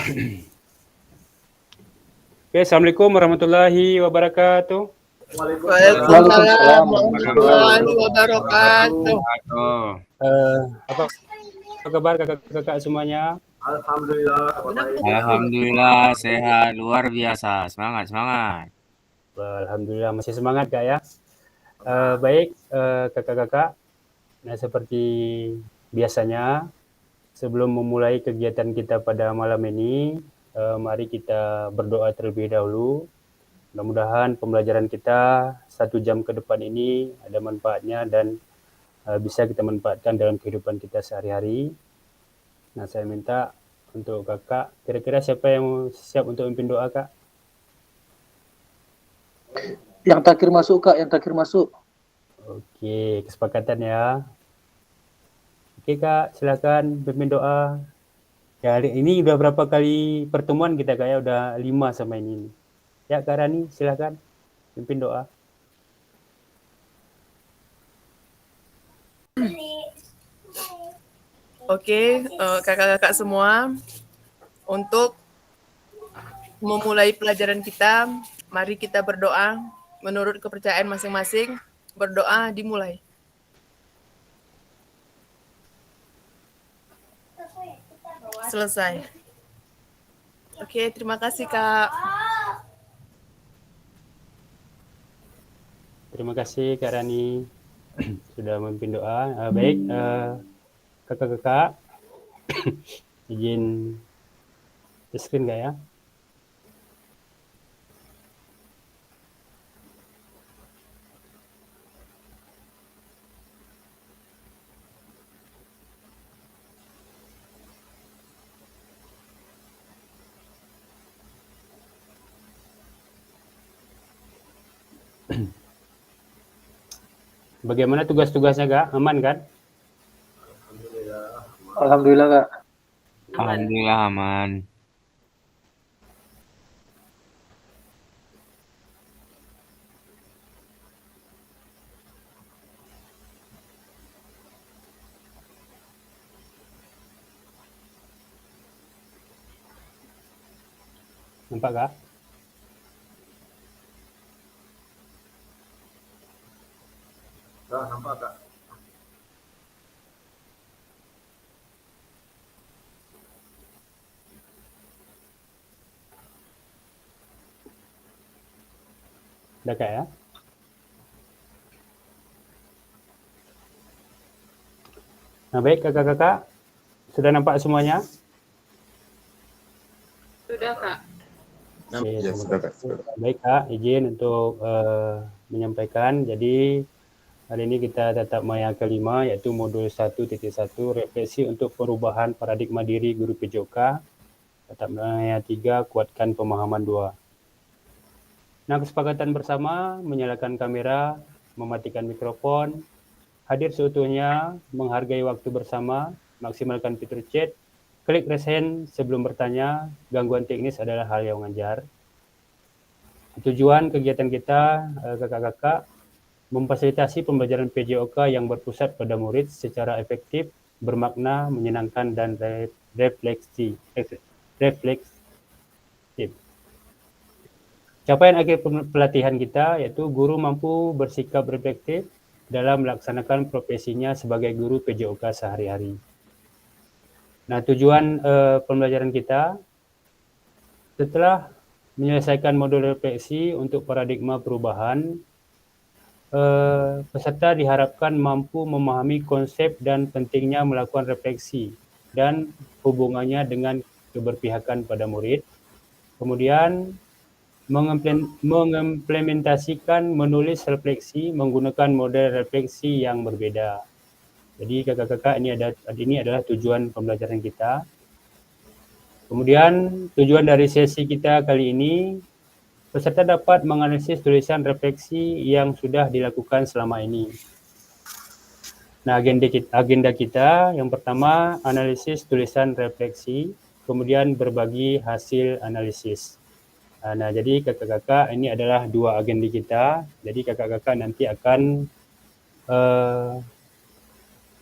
Oke, Assalamualaikum warahmatullahi wabarakatuh. Waalaikumsalam warahmatullahi wabarakatuh. Apa kabar kakak-kakak semuanya? Alhamdulillah sehat luar biasa. Semangat, semangat. Alhamdulillah masih semangat Kak ya. Baik kakak-kakak. Nah seperti biasanya sebelum memulai kegiatan kita pada malam ini, mari kita berdoa terlebih dahulu. Mudah-mudahan pembelajaran kita 1 jam ke depan ini ada manfaatnya dan bisa kita manfaatkan dalam kehidupan kita sehari-hari. Nah, saya minta untuk kakak, kira-kira siapa yang siap untuk memimpin doa, Kak? Yang terakhir masuk, Kak, yang terakhir masuk. Oke, kesepakatan ya. Oke, Kak, silakan pimpin doa. Ya, ini udah berapa kali pertemuan kita, Kak ya? Udah 5 sama ini. Ya, Kak Rani, silakan pimpin doa. Oke, kakak-kakak semua, untuk memulai pelajaran kita, mari kita berdoa menurut kepercayaan masing-masing. Berdoa dimulai. Selesai. Oke, terima kasih Kak. Terima kasih Kak Rani sudah memimpin doa. Baik, kakak-kakak, izin screen nggak ya? Bagaimana tugas-tugasnya Kak? Aman kan? Alhamdulillah, Kak. Alhamdulillah aman. Nampak Kak? Nampak Kak. Udah Kak ya? Nah baik kakak-kakak, sudah nampak semuanya? Sudah Kak. Oke, Ya, sudah Kak. Baik Kak, izin untuk menyampaikan. Jadi hari ini kita tetap maya kelima yaitu modul 1.1 refleksi untuk perubahan paradigma diri guru PJOK. Tetap maya 3 kuatkan pemahaman 2. Nah, kesepakatan bersama menyalakan kamera, mematikan mikrofon, hadir seutuhnya, menghargai waktu bersama, maksimalkan fitur chat, klik raise hand sebelum bertanya, gangguan teknis adalah hal yang wajar. Tujuan kegiatan kita, kakak-kakak, memfasilitasi pembelajaran PJOK yang berpusat pada murid secara efektif, bermakna, menyenangkan, dan refleksif. Capaian akhir pelatihan kita yaitu guru mampu bersikap reflektif dalam melaksanakan profesinya sebagai guru PJOK sehari-hari. Nah, tujuan pembelajaran kita setelah menyelesaikan modul refleksi untuk paradigma perubahan, peserta diharapkan mampu memahami konsep dan pentingnya melakukan refleksi dan hubungannya dengan keberpihakan pada murid. Kemudian mengimplementasikan menulis refleksi menggunakan model refleksi yang berbeda. Jadi kakak-kakak ini adalah tujuan pembelajaran kita. Kemudian tujuan dari sesi kita kali ini, peserta dapat menganalisis tulisan refleksi yang sudah dilakukan selama ini. Nah, agenda kita yang pertama analisis tulisan refleksi, kemudian berbagi hasil analisis. Nah, jadi kakak-kakak ini adalah 2 agenda kita. Jadi kakak-kakak nanti akan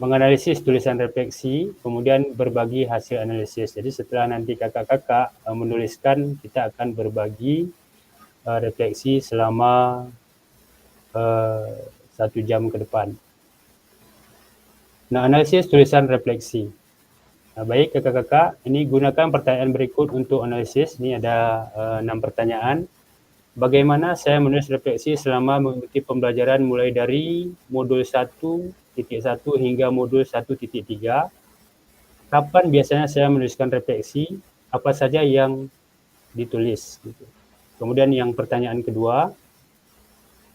menganalisis tulisan refleksi, kemudian berbagi hasil analisis. Jadi setelah nanti kakak-kakak menuliskan, kita akan berbagi refleksi selama 1 jam ke depan. Nah, analisis tulisan refleksi. Nah, baik kakak-kakak, ini gunakan pertanyaan berikut untuk analisis. Ini ada 6 pertanyaan. Bagaimana saya menulis refleksi selama mengikuti pembelajaran mulai dari modul 1.1 hingga modul 1.3? Kapan biasanya saya menuliskan refleksi? Apa saja yang ditulis? Kemudian yang pertanyaan kedua,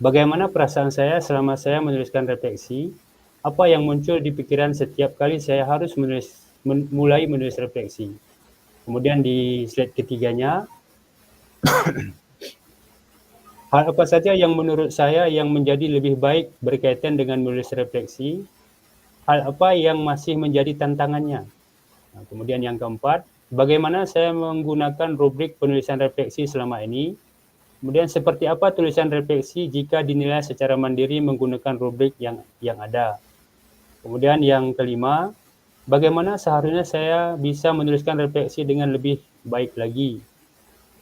bagaimana perasaan saya selama saya menuliskan refleksi? Apa yang muncul di pikiran setiap kali saya harus mulai menulis refleksi? Kemudian di slide ketiganya, hal apa saja yang menurut saya yang menjadi lebih baik berkaitan dengan menulis refleksi? Hal apa yang masih menjadi tantangannya? Nah, kemudian yang keempat, bagaimana saya menggunakan rubrik penulisan refleksi selama ini? Kemudian seperti apa tulisan refleksi jika dinilai secara mandiri menggunakan rubrik yang ada? Kemudian yang kelima, bagaimana seharusnya saya bisa menuliskan refleksi dengan lebih baik lagi?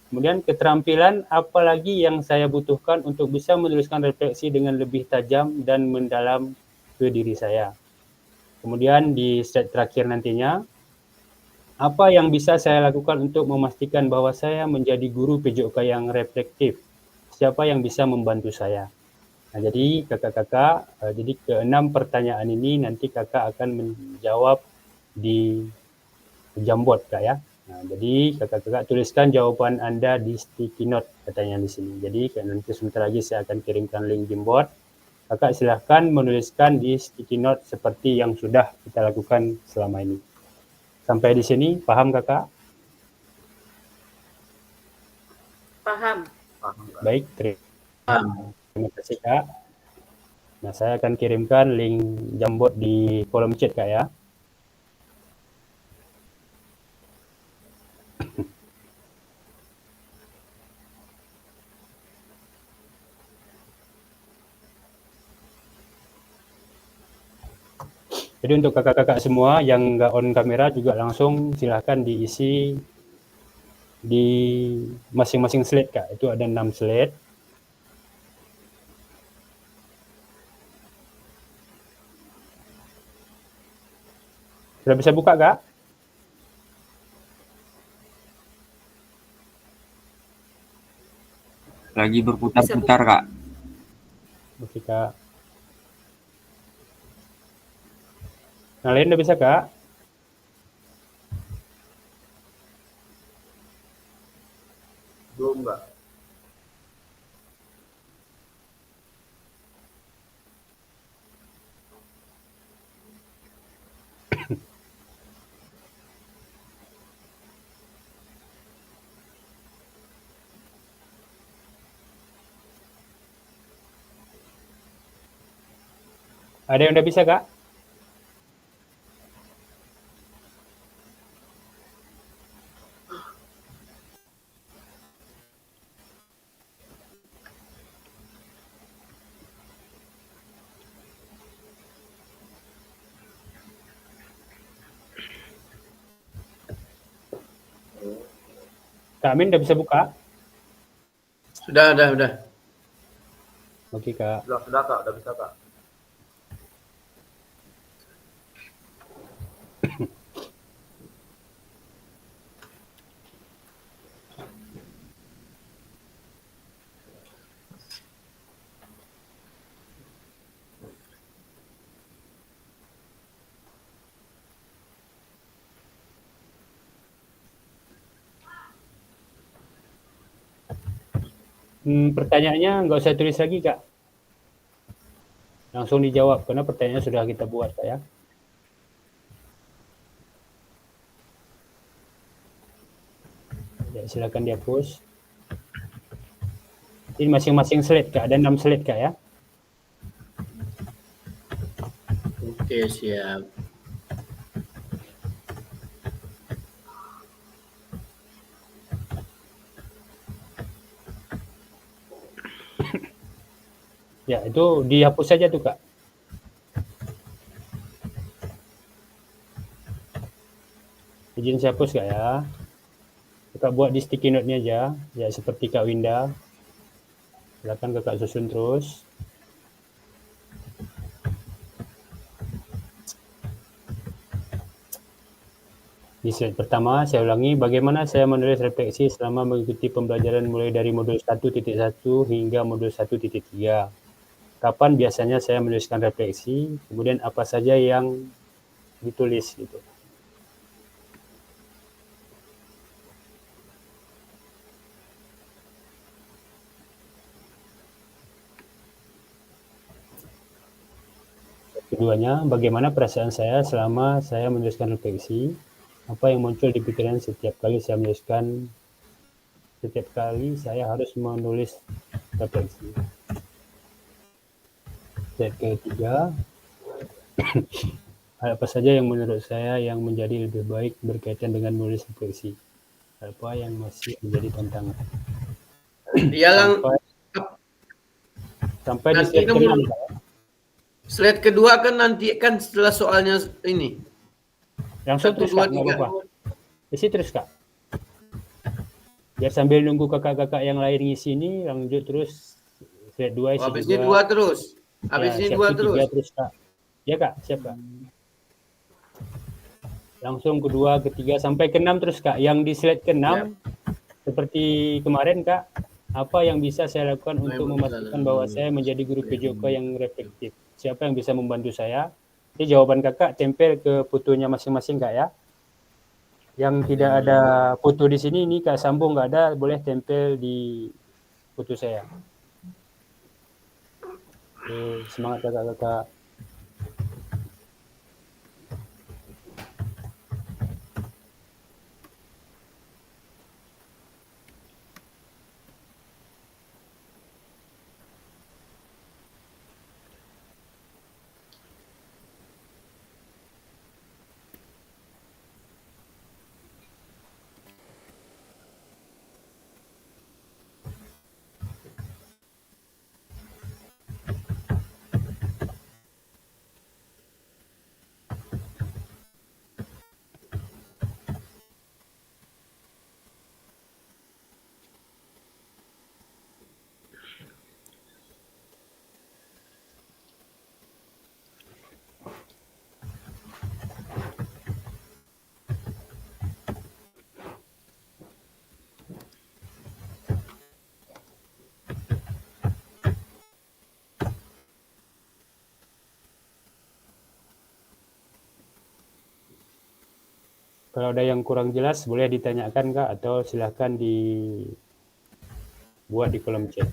Kemudian keterampilan apa lagi yang saya butuhkan untuk bisa menuliskan refleksi dengan lebih tajam dan mendalam ke diri saya? Kemudian di slide terakhir nantinya, apa yang bisa saya lakukan untuk memastikan bahwa saya menjadi guru PJOK yang reflektif? Siapa yang bisa membantu saya? Nah, jadi kakak-kakak, jadi ke-6 pertanyaan ini nanti kakak akan menjawab di Jamboard, Kak, ya. Nah, jadi kakak-kakak tuliskan jawaban Anda di sticky note, katanya di sini. Jadi nanti sebentar lagi saya akan kirimkan link Jamboard. Kakak silahkan menuliskan di sticky note seperti yang sudah kita lakukan selama ini. Sampai di sini, paham kakak? Paham. Baik, terima kasih Kak. Nah, saya akan kirimkan link Jamboard di kolom chat Kak, ya. Jadi untuk kakak-kakak semua yang nggak on kamera juga langsung silahkan diisi di masing-masing slide Kak. Itu ada 6 slide. Sudah bisa buka Kak? Lagi berputar-putar, Kak. Oke Kak. Nah, lain udah bisa Kak? Belum, Mbak. Ada yang udah bisa Kak? Kak Amin udah bisa buka? Udah. Oke Kak. Sudah Kak, udah bisa Kak. Pertanyaannya nggak usah tulis lagi Kak. Langsung dijawab karena pertanyaannya sudah kita buat Kak, ya. Ya, silakan dihapus. Ini masing-masing slide Kak, ada 6 slide Kak, ya. Oke, siap. Ya, itu dihapus saja tuh Kak. Izin saya hapus Kak ya. Kakak buat di sticky note-nya aja, ya seperti Kak Winda. Silakan Kakak susun terus. Di slide pertama, saya ulangi bagaimana saya menulis refleksi selama mengikuti pembelajaran mulai dari modul 1.1 hingga modul 1.3. Kapan biasanya saya menuliskan refleksi, kemudian apa saja yang ditulis gitu. Keduanya, bagaimana perasaan saya selama saya menuliskan refleksi, apa yang muncul di pikiran setiap kali saya harus menulis refleksi. Slide ketiga, hal apa saja yang menurut saya yang menjadi lebih baik berkaitan dengan menulis refleksi, apa yang masih menjadi tantangan. Yang Sampai di nanti slide kan ke-6. slide kedua kan nanti kan setelah soalnya ini. Langsung 1, terus 2, Kak, nggak 3. apa-apa. Isi terus Kak. Biar sambil nunggu kakak-kakak yang lain ngisi ini, lanjut terus slide 2 isi Habis juga. ini 2 terus. Habis Ya, ini siap 2 tiga terus. terus Kak. Ya Kak, siap Kak. Langsung kedua, ketiga, sampai ke-6 terus Kak. Yang di slide ke-6, seperti kemarin Kak, apa yang bisa saya lakukan untuk memastikan bahwa saya menjadi guru PJOK yang reflektif? Siapa yang bisa membantu saya? Jadi jawaban kakak tempel ke fotonya masing-masing Kak ya. Yang tidak ada foto di sini, ini Kak Sambung nggak ada, boleh tempel di foto saya. Oke, semangat kakak-kakak. Kalau ada yang kurang jelas boleh ditanyakan Kak, atau silahkan dibuat di kolom chat.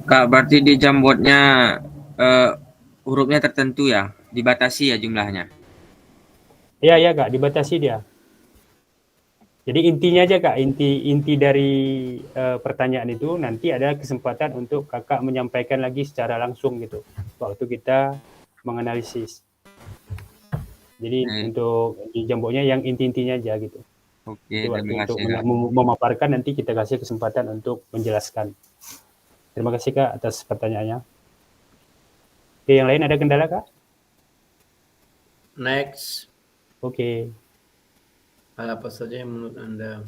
Kak, berarti di Jamboardnya hurufnya tertentu ya, dibatasi ya jumlahnya. Iya ya Kak, dibatasi dia. Jadi intinya aja Kak, inti dari pertanyaan itu nanti ada kesempatan untuk kakak menyampaikan lagi secara langsung gitu, waktu kita menganalisis. Jadi untuk di Jamboardnya yang inti-intinya aja gitu. Oke, Jadi waktu terima untuk kasih Kak. memaparkan nanti kita kasih kesempatan untuk menjelaskan. Terima kasih Kak atas pertanyaannya. Oke, yang lain ada kendala Kak? Next. Oke. Hal apa saja yang menurut Anda?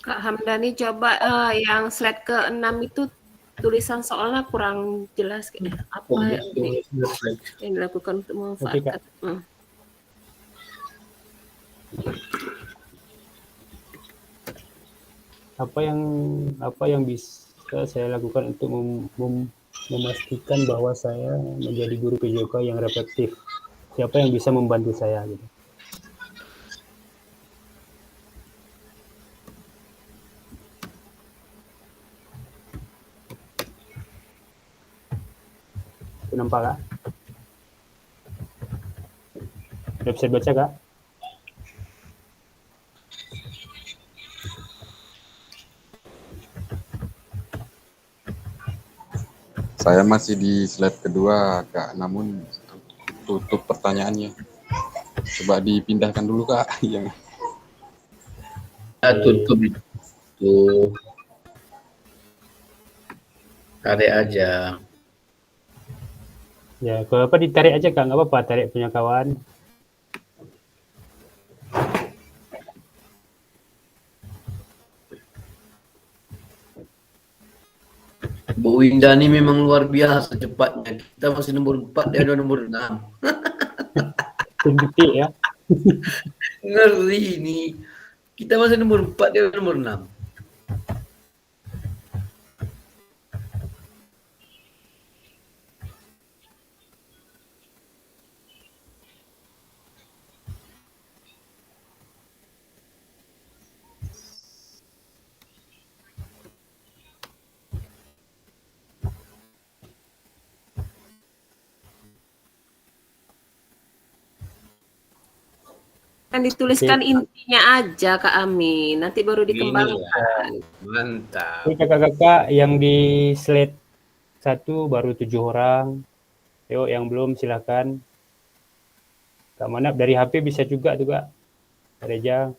Kak Hamdani coba yang slide ke-6 itu tulisan soalnya kurang jelas kayaknya. Apa yang dilakukan untuk memanfaatkan? Apa yang bisa saya lakukan untuk memastikan bahwa saya menjadi guru PJK yang reflektif? Siapa yang bisa membantu saya gitu? Nampak Kak? Udah bisa baca Kak? Saya masih di slide kedua, Kak. Namun tutup pertanyaannya. Coba dipindahkan dulu, Kak. Yang tutup itu. Tarik aja. Ya, kalau apa ditarik aja Kak, nggak apa-apa, tarik punya kawan. Bu Winda ini memang luar biasa cepatnya. Kita masih nomor 4, dia udah nomor 6. Detik ya. Ngeri ini. Kita masih nomor 4, dia udah nomor 6. Kan dituliskan intinya aja Kak Amin, nanti baru dikembangkan. Mantap. Oke kakak-kakak yang di slide 1 baru 7 orang. Yuk yang belum silakan. Kak Manap dari HP bisa juga tuh Kak. Reja.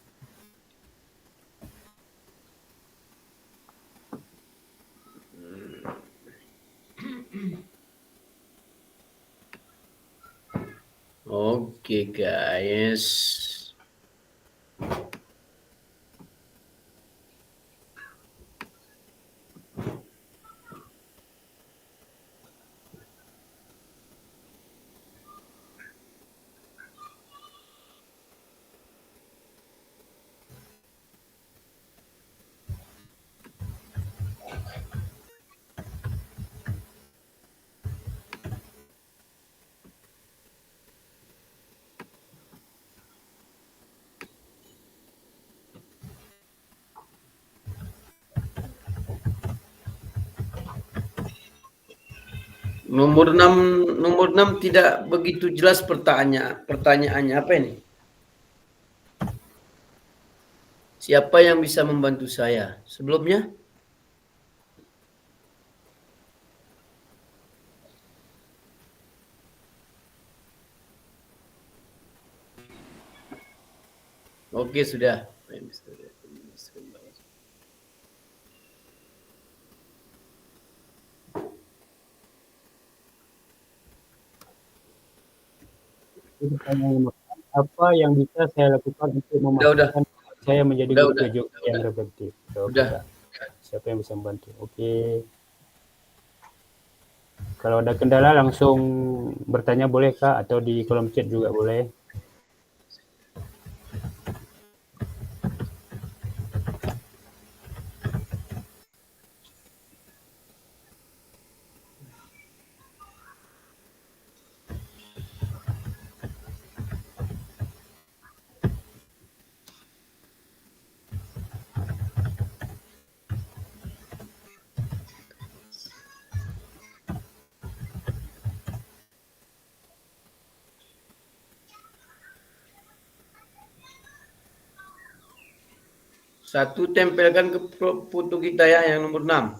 Oke guys. Nomor 6 tidak begitu jelas pertanyaannya apa ini? Siapa yang bisa membantu saya? Sebelumnya? Oke, sudah. Apa yang bisa saya lakukan untuk memastikan saya menjadi guru PJK yang reflektif? Udah. Siapa yang bisa membantu? Oke. Kalau ada kendala langsung bertanya boleh Kak, atau di kolom chat juga boleh. Satu, tempelkan ke foto kita ya yang nomor 6.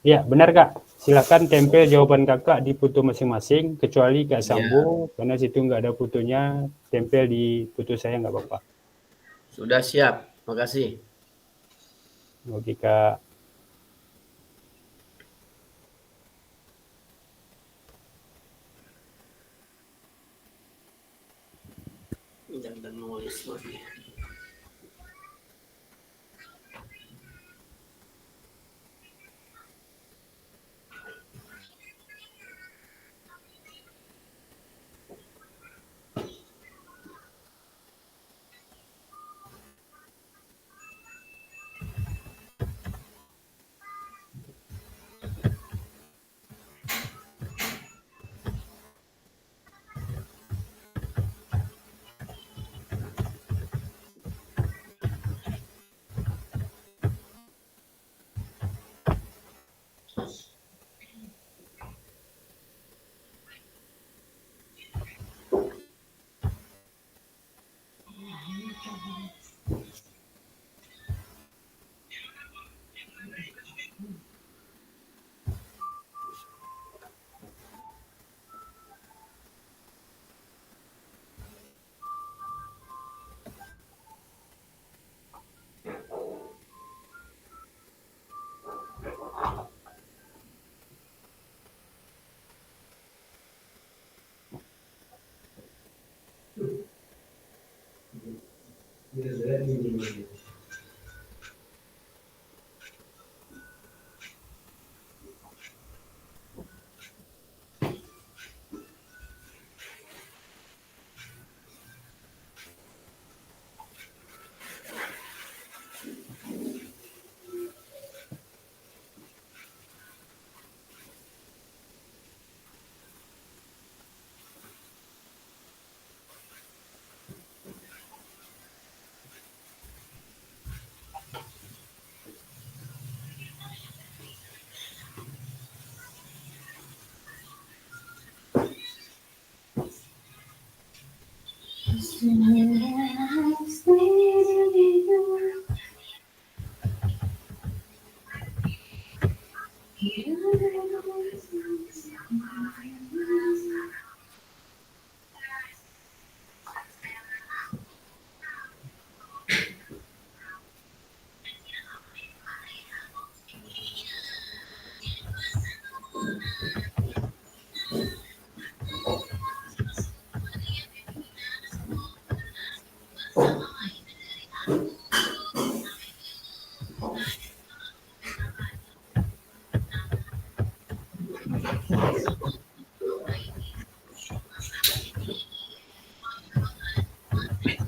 Ya, benar Kak. Silakan tempel jawaban kakak di foto masing-masing, kecuali Kak Sambo, karena situ nggak ada fotonya, tempel di foto saya nggak apa-apa. Sudah siap, makasih. Oke Kak. Jangan nulis lagi.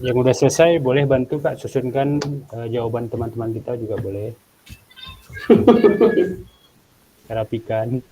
Yang udah selesai boleh bantu Kak susunkan jawaban teman-teman kita juga boleh. Rapikan.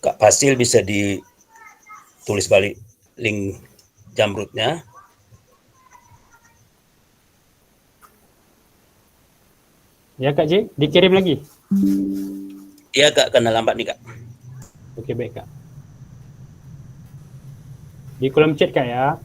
Kak Fasil bisa ditulis balik link Jamrutnya. Ya Kak J, dikirim lagi? Iya Kak, karena lambat nih Kak. Oke baik Kak. Di kolom chat Kak ya.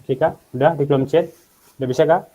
Oke Kak, udah di kolom chat? Udah bisa Kak?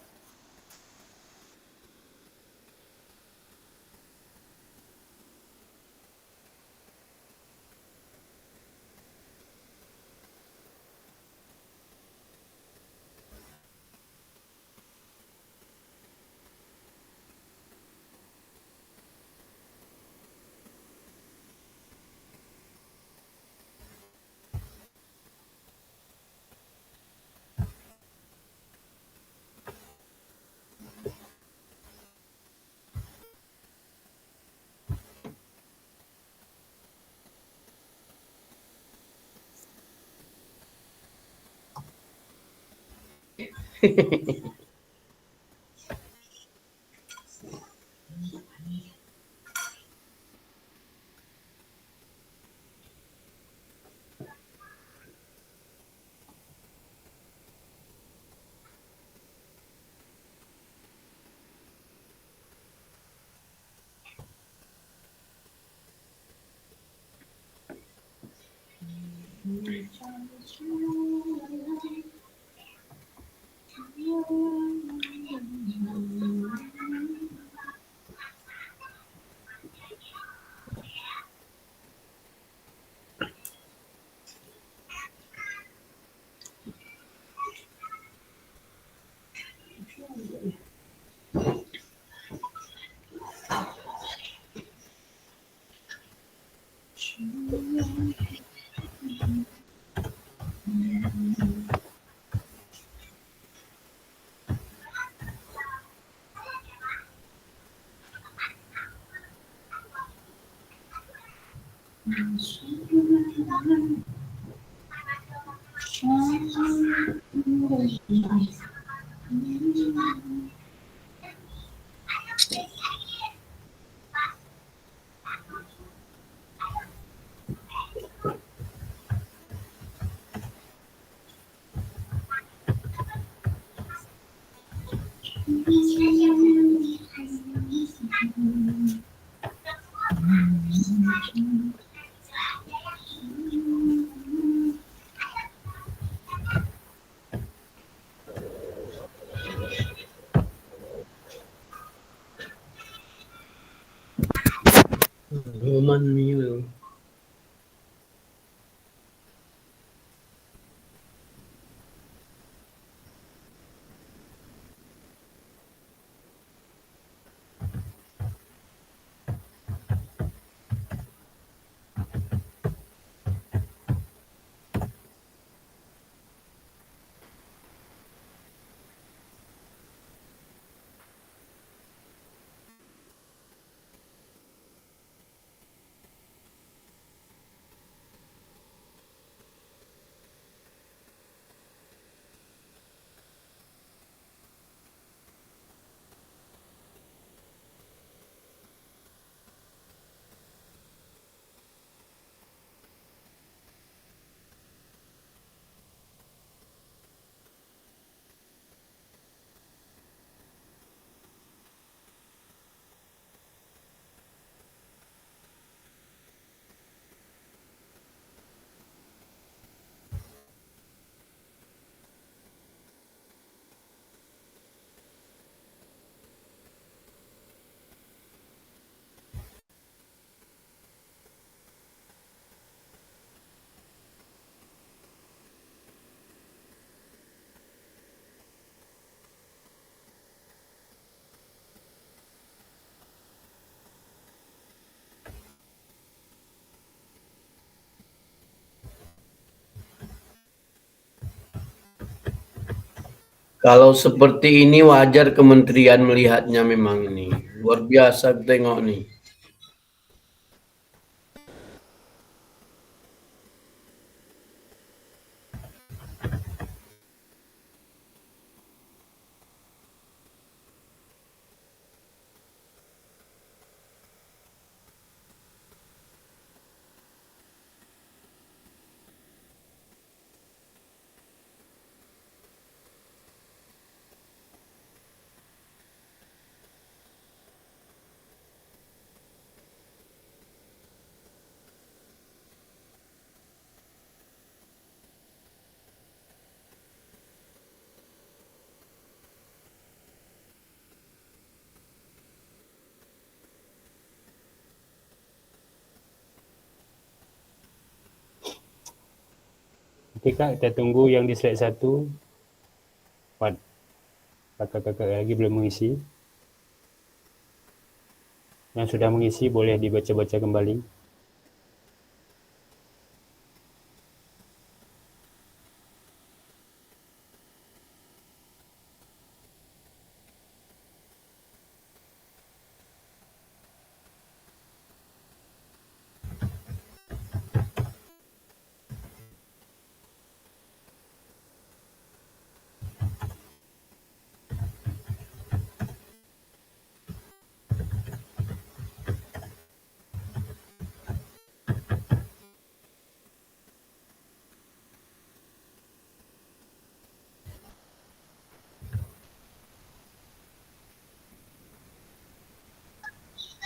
Roman Milo. Kalau seperti ini wajar kementerian melihatnya memang ini. Luar biasa tengok nih. Oke Kak, kita tunggu yang di slide 1. Kakak-kakak lagi belum mengisi. Yang sudah mengisi boleh dibaca-baca kembali.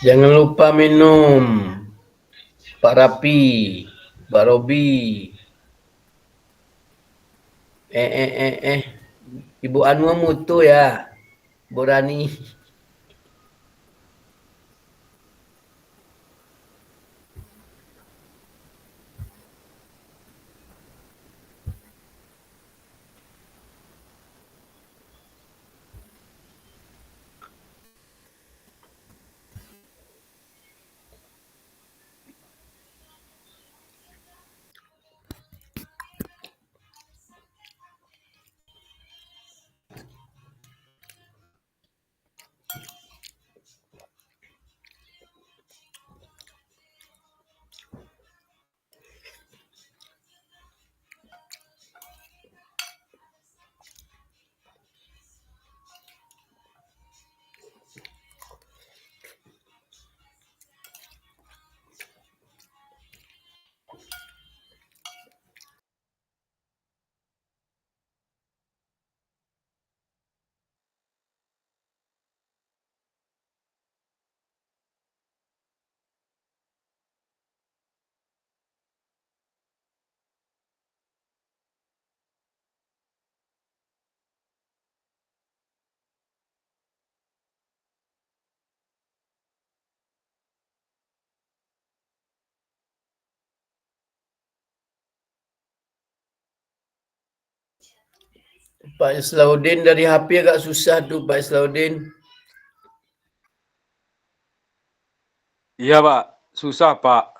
Jangan lupa minum. Pak Rapi, Pak Robi. Ibu Anu mutu ya, Bu Rani. Pak Islaudin dari HP agak susah tuh Pak Islaudin. Iya Pak, susah Pak.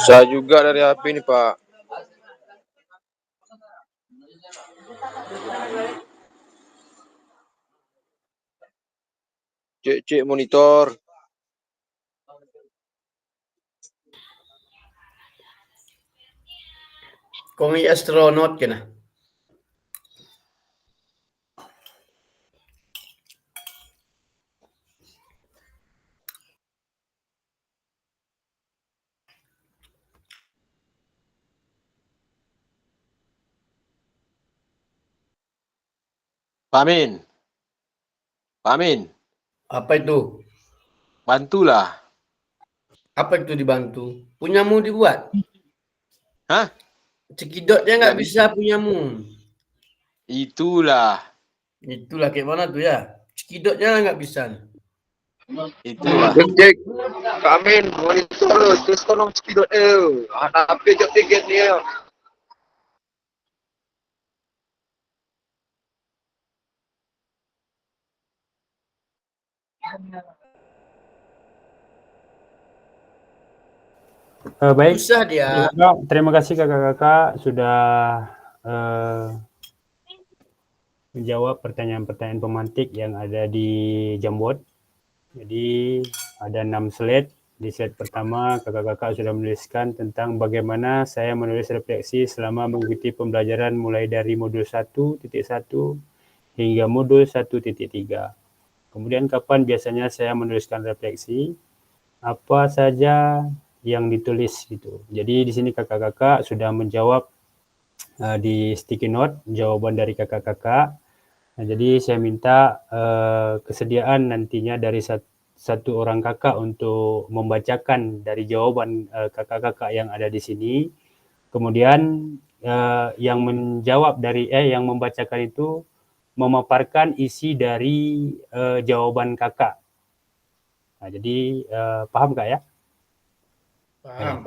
Susah juga dari HP ini Pak. Cek monitor. Kami astronot kena. Pak Amin. Pak Amin, Apa itu? bantulah. Apa itu dibantu? Punyamu dibuat? Hah? Cekidotnya nggak bisa punyamu. Itulah. Itulah kayak mana tuh ya? Cekidotnya nggak bisa. Itulah. Cek Kak Amin, monitor terus tolong cekidot HP jok tiket dia. Baik, Susah dia. terima kasih kakak-kakak sudah menjawab pertanyaan-pertanyaan pemantik yang ada di Jamboard. Jadi ada 6 slide. Di slide pertama kakak-kakak sudah menuliskan tentang bagaimana saya menulis refleksi selama mengikuti pembelajaran mulai dari modul 1.1 hingga modul 1.3. Kemudian kapan biasanya saya menuliskan refleksi, apa saja yang ditulis gitu. Jadi di sini kakak-kakak sudah menjawab di sticky note jawaban dari kakak-kakak. Nah, jadi saya minta kesediaan nantinya dari satu orang kakak untuk membacakan dari jawaban kakak-kakak yang ada di sini. Kemudian yang menjawab dari yang membacakan itu memaparkan isi dari jawaban kakak. Nah, jadi paham Kak ya? Paham.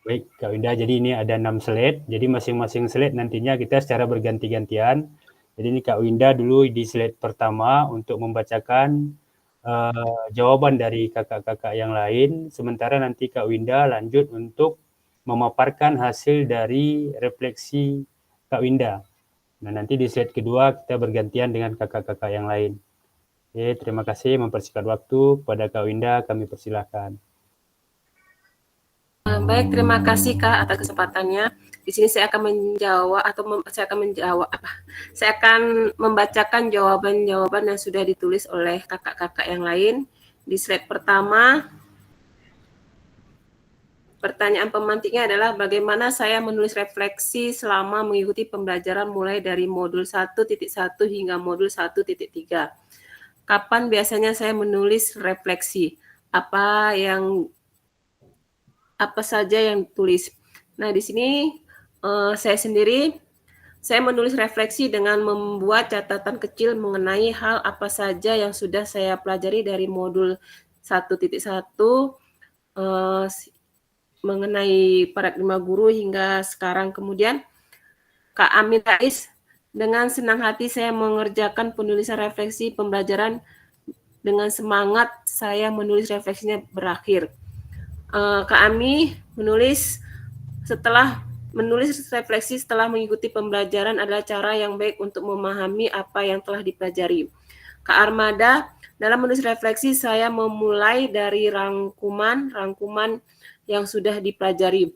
Baik Kak Winda, jadi ini ada 6 slide. Jadi masing-masing slide nantinya kita secara berganti-gantian. Jadi ini Kak Winda dulu di slide pertama untuk membacakan jawaban dari kakak-kakak yang lain. Sementara nanti Kak Winda lanjut untuk memaparkan hasil dari refleksi Kak Winda. Nah, nanti di slide kedua kita bergantian dengan kakak-kakak yang lain. Oke, terima kasih mempersingkat waktu. Kepada Kak Winda kami persilahkan. Baik, terima kasih Kak atas kesempatannya. Di sini saya akan menjawab saya akan membacakan jawaban-jawaban yang sudah ditulis oleh kakak-kakak yang lain. Di slide pertama, pertanyaan pemantiknya adalah bagaimana saya menulis refleksi selama mengikuti pembelajaran mulai dari modul 1.1 hingga modul 1.3. Kapan biasanya saya menulis refleksi? Apa saja yang ditulis? Nah, di sini saya menulis refleksi dengan membuat catatan kecil mengenai hal apa saja yang sudah saya pelajari dari modul 1.1 mengenai paradigma guru hingga sekarang. Kemudian Kak Amin Rais, dengan senang hati saya mengerjakan penulisan refleksi pembelajaran. Dengan semangat saya menulis refleksinya berakhir. Kak Ami menulis refleksi setelah mengikuti pembelajaran adalah cara yang baik untuk memahami apa yang telah dipelajari. Kak Armada, dalam menulis refleksi saya memulai dari rangkuman yang sudah dipelajari.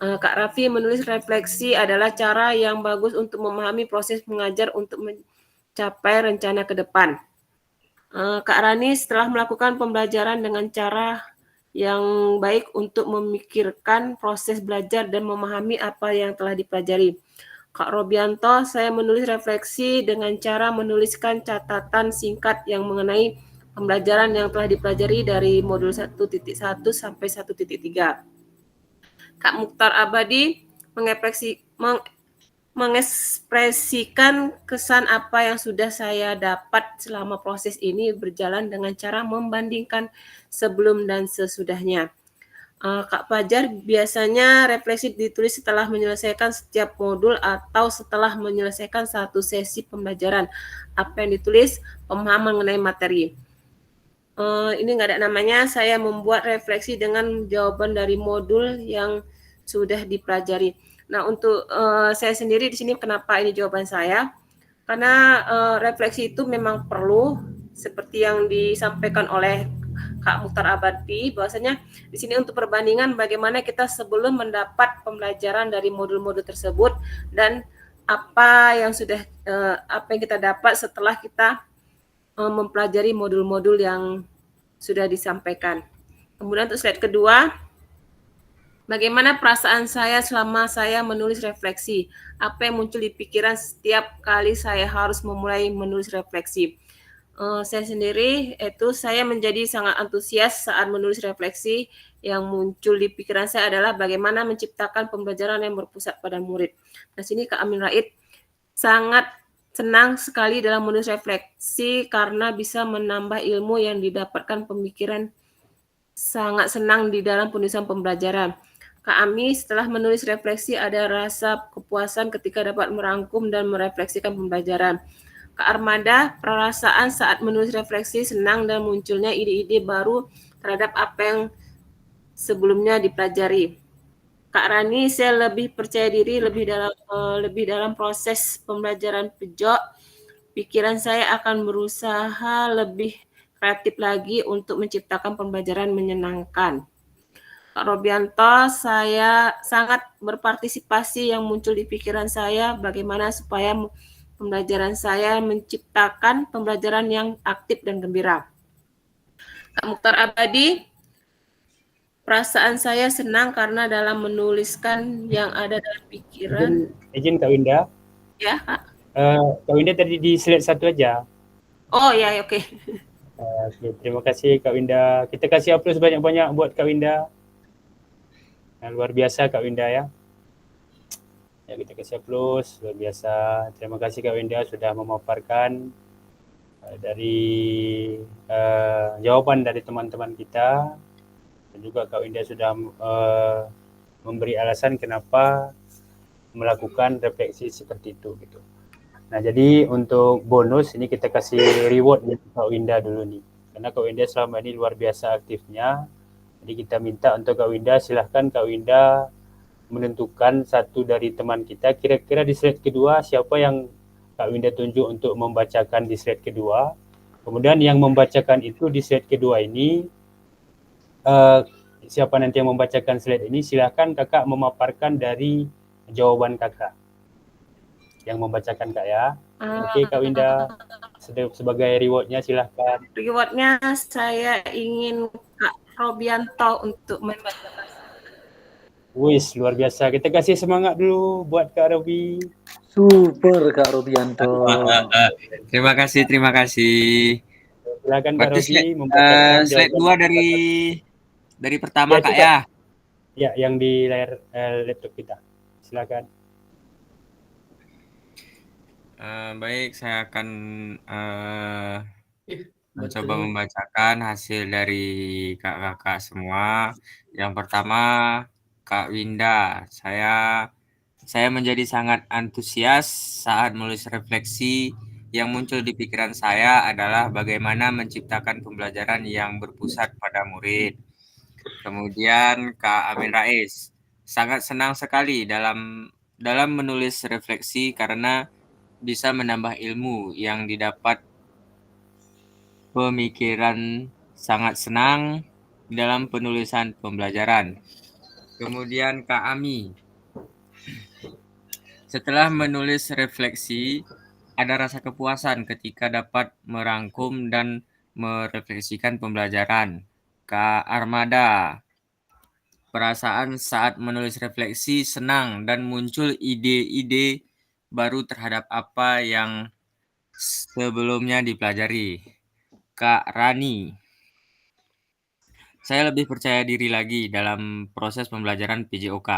Kak Raffi menulis refleksi adalah cara yang bagus untuk memahami proses mengajar untuk mencapai rencana ke depan. Kak Rani setelah melakukan pembelajaran dengan cara yang baik untuk memikirkan proses belajar dan memahami apa yang telah dipelajari. Kak Robianto, saya menulis refleksi dengan cara menuliskan catatan singkat yang mengenai pembelajaran yang telah dipelajari dari modul 1.1 sampai 1.3. Kak Mukhtar Abadi mengekspresikan kesan apa yang sudah saya dapat selama proses ini berjalan dengan cara membandingkan sebelum dan sesudahnya. Kak Fajar, biasanya refleksi ditulis setelah menyelesaikan setiap modul atau setelah menyelesaikan satu sesi pembelajaran. Apa yang ditulis? Pemahaman mengenai materi. Ini nggak ada namanya, saya membuat refleksi dengan jawaban dari modul yang sudah dipelajari. Nah, untuk saya sendiri di sini kenapa ini jawaban saya? Karena refleksi itu memang perlu, seperti yang disampaikan oleh Kak Mukhtar Abadi, bahwasanya di sini untuk perbandingan bagaimana kita sebelum mendapat pembelajaran dari modul-modul tersebut dan apa yang kita dapat setelah kita mempelajari modul-modul yang sudah disampaikan. Kemudian untuk slide kedua, bagaimana perasaan saya selama saya menulis refleksi? Apa yang muncul di pikiran setiap kali saya harus memulai menulis refleksi? Saya sendiri saya menjadi sangat antusias saat menulis refleksi. Yang muncul di pikiran saya adalah bagaimana menciptakan pembelajaran yang berpusat pada murid. Nah, sini Kak Amin Rait sangat senang sekali dalam menulis refleksi karena bisa menambah ilmu yang didapatkan pemikiran. Sangat senang di dalam penulisan pembelajaran. Kak Ami setelah menulis refleksi ada rasa kepuasan ketika dapat merangkum dan merefleksikan pembelajaran. Kak Armada, perasaan saat menulis refleksi senang dan munculnya ide-ide baru terhadap apa yang sebelumnya dipelajari. Kak Rani, saya lebih percaya diri lebih dalam proses pembelajaran pejok. Pikiran saya akan berusaha lebih kreatif lagi untuk menciptakan pembelajaran menyenangkan. Kak Robianto, saya sangat berpartisipasi yang muncul di pikiran saya bagaimana supaya pembelajaran saya menciptakan pembelajaran yang aktif dan gembira. Kak Mukhtar Abadi, perasaan saya senang karena dalam menuliskan yang ada dalam pikiran. Izin Kak Winda. Ya, Kak. Kak Winda tadi di slide 1 aja. Oh ya, oke. Oke, terima kasih Kak Winda. Kita kasih aplaus banyak-banyak buat Kak Winda. Luar biasa Kak Winda ya. Ya, kita kasih aplaus, luar biasa. Terima kasih Kak Winda sudah memaparkan dari jawaban dari teman-teman kita, dan juga Kak Winda sudah memberi alasan kenapa melakukan refleksi seperti itu gitu. Nah, jadi untuk bonus ini kita kasih reward untuk Kak Winda dulu nih, karena Kak Winda selama ini luar biasa aktifnya. Jadi kita minta untuk Kak Winda, silahkan Kak Winda menentukan satu dari teman kita, kira-kira di slide kedua siapa yang Kak Winda tunjuk untuk membacakan di slide kedua. Kemudian yang membacakan itu di slide kedua ini, siapa nanti yang membacakan slide ini, silahkan kakak memaparkan dari jawaban kakak yang membacakan Kak ya. Oke Kak Winda, sebagai rewardnya silahkan. Rewardnya saya ingin Kak Robianto untuk membacakan. Wis, luar biasa. Kita kasih semangat dulu buat Kak Robi. Super Kak Robianto. Terima kasih. Silakan Kak Berarti Robi membacakan slide 2 dari pertama ya, Kak ya. Ya, yang di layar laptop kita. Silakan. Baik, saya akan mencoba membacakan hasil dari kakak-kakak semua. Yang pertama, Kak Winda, saya menjadi sangat antusias saat menulis refleksi. Yang muncul di pikiran saya adalah bagaimana menciptakan pembelajaran yang berpusat pada murid. Kemudian Kak Amin Rais, sangat senang sekali dalam menulis refleksi karena bisa menambah ilmu yang didapat. Pemikiran sangat senang dalam penulisan pembelajaran. Kemudian Kak Ami, setelah menulis refleksi, ada rasa kepuasan ketika dapat merangkum dan merefleksikan pembelajaran. Kak Armada, perasaan saat menulis refleksi senang dan muncul ide-ide baru terhadap apa yang sebelumnya dipelajari. Kak Rani, saya lebih percaya diri lagi dalam proses pembelajaran PJOK.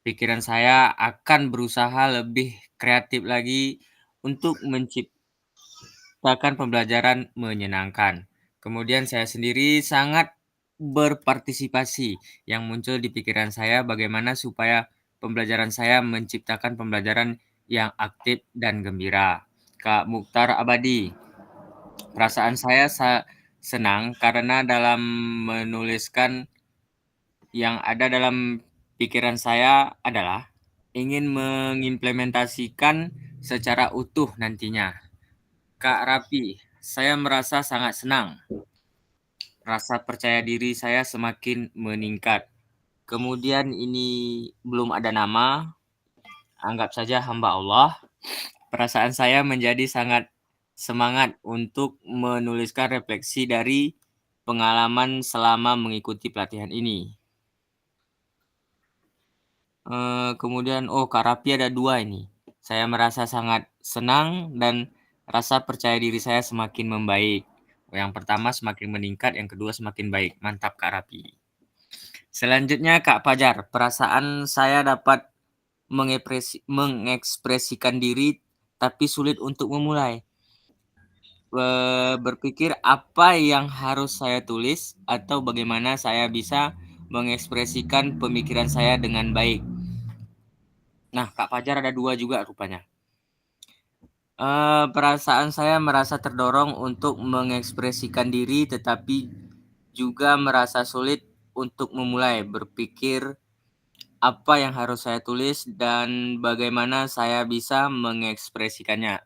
Pikiran saya akan berusaha lebih kreatif lagi untuk menciptakan pembelajaran menyenangkan. Kemudian saya sendiri sangat berpartisipasi. Yang muncul di pikiran saya bagaimana supaya pembelajaran saya menciptakan pembelajaran yang aktif dan gembira. Kak Mukhtar Abadi, perasaan saya senang karena dalam menuliskan yang ada dalam pikiran saya adalah ingin mengimplementasikan secara utuh nantinya. Kak Rapi, saya merasa sangat senang. Rasa percaya diri saya semakin meningkat. Kemudian ini belum ada nama, anggap saja hamba Allah. Perasaan saya menjadi sangat semangat untuk menuliskan refleksi dari pengalaman selama mengikuti pelatihan ini. Kemudian, Kak Rapi ada 2 ini. Saya merasa sangat senang dan rasa percaya diri saya semakin membaik. Yang pertama semakin meningkat, yang kedua semakin baik. Mantap Kak Rapi. Selanjutnya Kak Fajar, perasaan saya dapat mengekspresikan diri tapi sulit untuk memulai. Berpikir apa yang harus saya tulis atau bagaimana saya bisa mengekspresikan pemikiran saya dengan baik. Nah, Kak Fajar ada 2 juga rupanya. Perasaan saya merasa terdorong untuk mengekspresikan diri tetapi juga merasa sulit untuk memulai, berpikir apa yang harus saya tulis dan bagaimana saya bisa mengekspresikannya.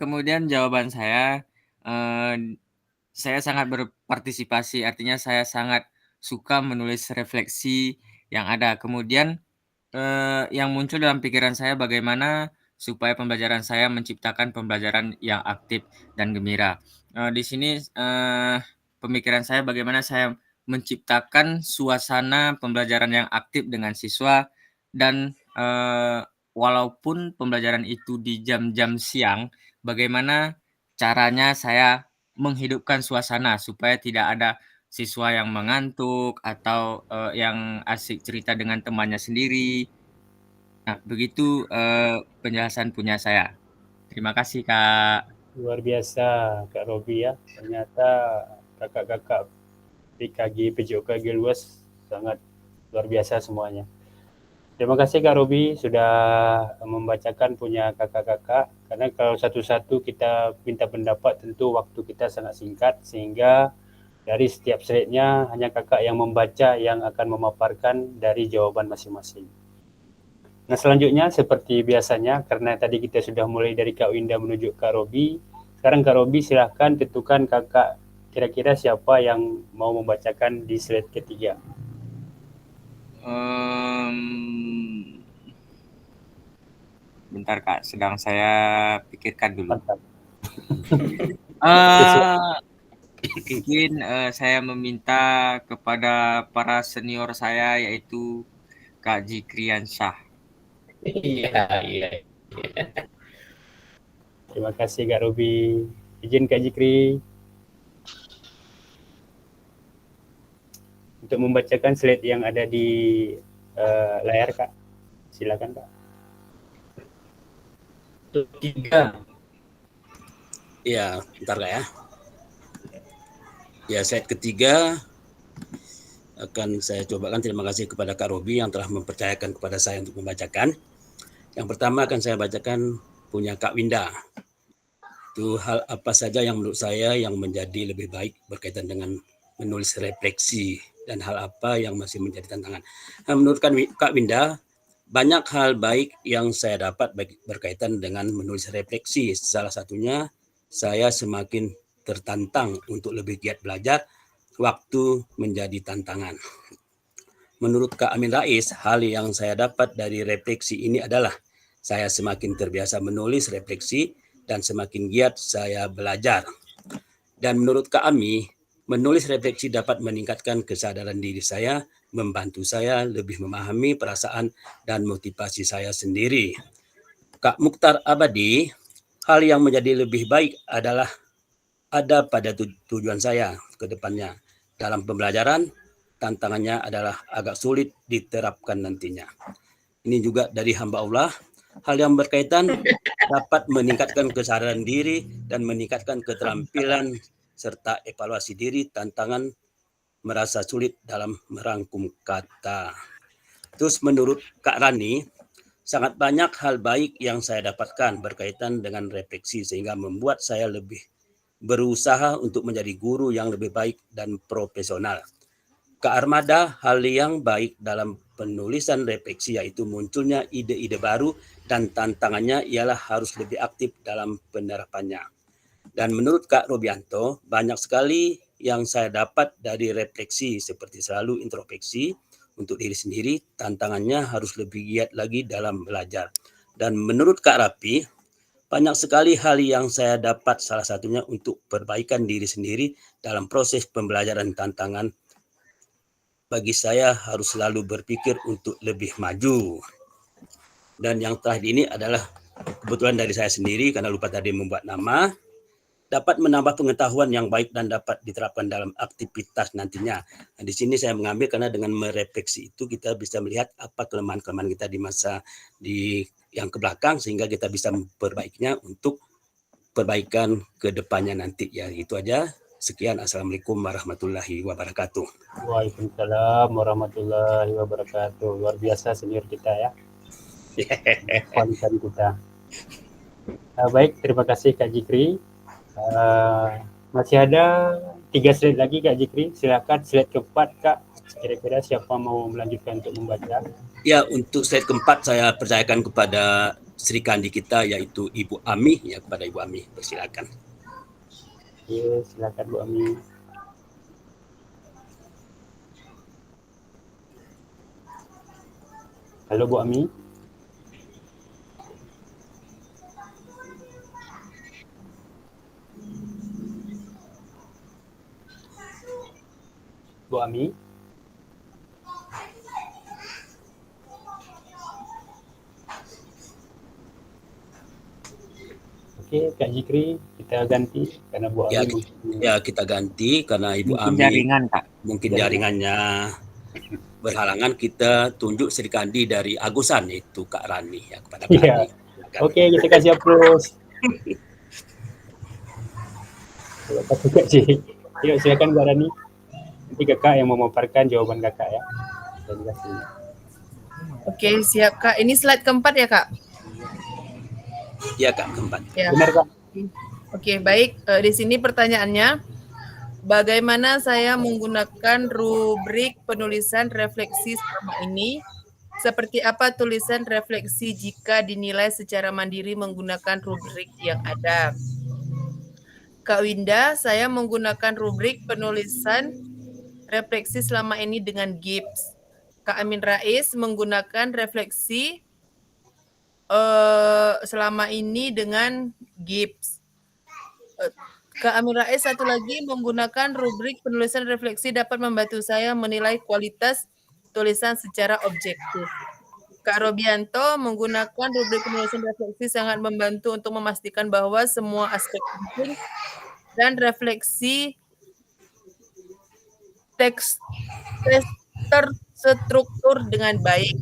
Kemudian jawaban saya sangat berpartisipasi, artinya saya sangat suka menulis refleksi yang ada. Kemudian yang muncul dalam pikiran saya bagaimana supaya pembelajaran saya menciptakan pembelajaran yang aktif dan gembira. Di sini pemikiran saya bagaimana saya menciptakan suasana pembelajaran yang aktif dengan siswa dan walaupun pembelajaran itu di jam-jam siang, bagaimana caranya saya menghidupkan suasana supaya tidak ada siswa yang mengantuk atau yang asik cerita dengan temannya sendiri. Nah, begitu penjelasan punya saya. Terima kasih, Kak. Luar biasa Kak Robi ya. Ternyata kakak-kakak PKG PJOK Luas sangat luar biasa semuanya. Terima kasih Kak Robi sudah membacakan punya kakak-kakak, karena kalau satu-satu kita minta pendapat tentu waktu kita sangat singkat, sehingga dari setiap slide-nya hanya kakak yang membaca yang akan memaparkan dari jawaban masing-masing. Nah, selanjutnya seperti biasanya, karena tadi kita sudah mulai dari Kak Winda menuju Kak Robi, sekarang Kak Robi silahkan tentukan kakak kira-kira siapa yang mau membacakan di slide ketiga. Bentar Kak, sedang saya pikirkan dulu. Mantap. Mungkin saya meminta kepada para senior saya yaitu Kak Jikriansyah. Iya. Terima kasih Kak Robi. Izin Kak Jikri untuk membacakan slide yang ada di layar Kak. Silakan Kak. Ketiga. Ya, bentar Kak ya. Ya, slide ketiga akan saya cobakan. Terima kasih kepada Kak Robi yang telah mempercayakan kepada saya untuk membacakan. Yang pertama akan saya bacakan punya Kak Winda. Itu hal apa saja yang menurut saya yang menjadi lebih baik berkaitan dengan menulis refleksi dan hal apa yang masih menjadi tantangan. Nah, menurut Kak Winda, banyak hal baik yang saya dapat berkaitan dengan menulis refleksi. Salah satunya saya semakin tertantang untuk lebih giat belajar waktu menjadi tantangan. Menurut Kak Amin Rais, hal yang saya dapat dari refleksi ini adalah saya semakin terbiasa menulis refleksi dan semakin giat saya belajar. Dan menurut Kak Ami, menulis refleksi dapat meningkatkan kesadaran diri saya, membantu saya lebih memahami perasaan dan motivasi saya sendiri. Kak Mukhtar Abadi, hal yang menjadi lebih baik adalah ada pada tujuan saya ke depannya. Dalam pembelajaran, tantangannya adalah agak sulit diterapkan nantinya. Ini juga dari hamba Allah. Hal yang berkaitan dapat meningkatkan kesadaran diri dan meningkatkan keterampilan serta evaluasi diri, tantangan merasa sulit dalam merangkum kata. Terus menurut Kak Rani, sangat banyak hal baik yang saya dapatkan berkaitan dengan refleksi sehingga membuat saya lebih berusaha untuk menjadi guru yang lebih baik dan profesional. Kak Armada, hal yang baik dalam penulisan refleksi yaitu munculnya ide-ide baru dan tantangannya ialah harus lebih aktif dalam penerapannya. Dan menurut Kak Robianto, banyak sekali yang saya dapat dari refleksi seperti selalu introspeksi untuk diri sendiri, tantangannya harus lebih giat lagi dalam belajar. Dan menurut Kak Rapi, banyak sekali hal yang saya dapat, salah satunya untuk perbaikan diri sendiri dalam proses pembelajaran. Tantangan bagi saya harus selalu berpikir untuk lebih maju. Dan yang terakhir ini adalah kebetulan dari saya sendiri karena lupa tadi membuat nama, dapat menambah pengetahuan yang baik dan dapat diterapkan dalam aktivitas nantinya. Nah, di sini saya mengambil karena dengan merefleksi itu kita bisa melihat apa kelemahan-kelemahan kita di masa yang ke belakang sehingga kita bisa memperbaikinya untuk perbaikan ke depannya nanti. Ya, itu aja. Sekian. Assalamualaikum warahmatullahi wabarakatuh. Waalaikumsalam warahmatullahi wabarakatuh. Luar biasa senior kita ya. Konten kita. Baik, terima kasih Kak Jikri. Masih ada 3 slide lagi Kak Jikri. Silakan slide keempat Kak. Kira-kira siapa mau melanjutkan untuk membaca? Ya, untuk slide keempat saya percayakan kepada Sri Kandi kita yaitu Ibu Ami. Ya, kepada Ibu Ami, persilakan. Oke, silakan Bu Ami. Halo Bu Ami. Bu Ami. Oke, Kak Jikri kita ganti karena Bu Ami ya kita ganti karena Ibu Mungkin Ami jaringan, Kak. Mungkin jaringannya berhalangan. Kita tunjuk Sri Kandi dari Agusan, itu Kak Rani ya, kepada Kak Rani. Oke, kita kasih applause. Yuk silakan Kak Rani. Nanti Kakak yang memaparkan jawaban Kakak ya. Terima kasih. Oke, siap Kak. Ini slide keempat ya Kak? Ya Kak, keempat. Ya. Benar Kak. Oke, baik. Di sini pertanyaannya, bagaimana saya menggunakan rubrik penulisan refleksi selama ini? Seperti apa tulisan refleksi jika dinilai secara mandiri menggunakan rubrik yang ada? Kak Winda, saya menggunakan rubrik penulisan refleksi selama ini dengan GIPS. Kak Amin Rais menggunakan refleksi selama ini dengan GIPS. Kak Amin Rais satu lagi menggunakan rubrik penulisan refleksi dapat membantu saya menilai kualitas tulisan secara objektif. Kak Robianto menggunakan rubrik penulisan refleksi sangat membantu untuk memastikan bahwa semua aspek penting dan refleksi teks terstruktur dengan baik.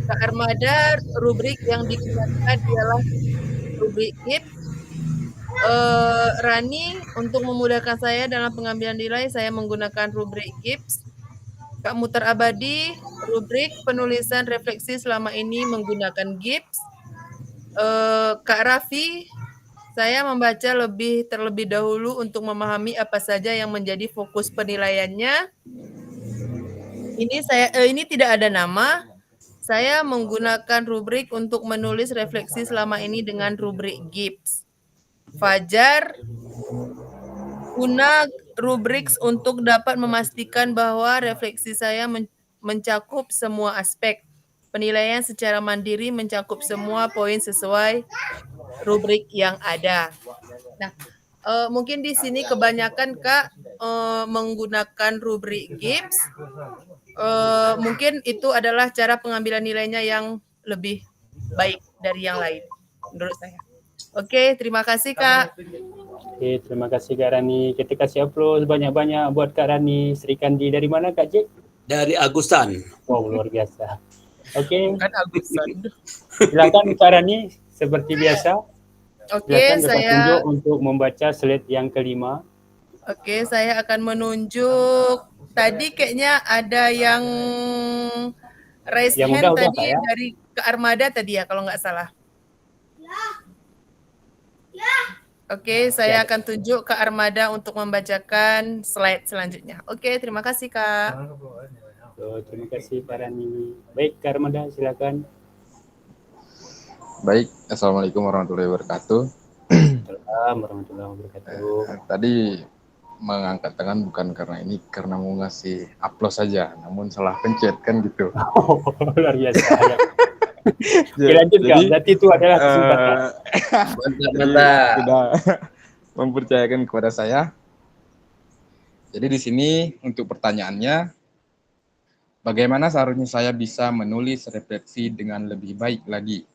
Kak Armada, rubrik yang digunakan ialah rubrik GIPS. Rani, untuk memudahkan saya dalam pengambilan nilai, saya menggunakan rubrik GIPS. Kak Mutar Abadi, rubrik penulisan refleksi selama ini menggunakan GIPS. Kak Raffi, saya membaca terlebih dahulu untuk memahami apa saja yang menjadi fokus penilaiannya. Ini tidak ada nama. Saya menggunakan rubrik untuk menulis refleksi selama ini dengan rubrik GIPS. Fajar, guna rubrik untuk dapat memastikan bahwa refleksi saya mencakup semua aspek. Penilaian secara mandiri mencakup semua poin sesuai rubrik yang ada. Nah, mungkin di sini kebanyakan Kak menggunakan rubrik GIPS. Mungkin itu adalah cara pengambilan nilainya yang lebih baik dari yang lain menurut saya. Oke, terima kasih Kak. Oke, terima kasih Kak Rani. Kita kasih applause banyak-banyak buat Kak Rani. Sri Kandi dari mana Kak Jik? Dari Agusan. Wow, luar biasa. Oke. Kan Agusan. Silakan Kak Rani, seperti biasa. Oke, Silakan saya tunjuk untuk membaca slide yang kelima. Oke, saya akan menunjuk. Tadi kayaknya ada yang raise Yang hand udah tadi Kak ya. dari ke Armada tadi ya, kalau nggak salah. Oke, saya akan tunjuk ke Armada untuk membacakan slide selanjutnya. Oke, terima kasih Kak. Terima kasih Pak Rani. Baik, Kak Armada, silakan. Baik, Assalamualaikum warahmatullahi wabarakatuh. Assalamualaikum warahmatullahi wabarakatuh. Tadi mengangkat tangan bukan karena ini, karena mau ngasih aplaus saja, namun salah pencet kan gitu. Luar biasa. Ya. Oke, lanjut Kak, berarti itu adalah kesempatan. Mantap. Sudah mempercayakan kepada saya. Jadi di sini untuk pertanyaannya, bagaimana seharusnya saya bisa menulis refleksi dengan lebih baik lagi?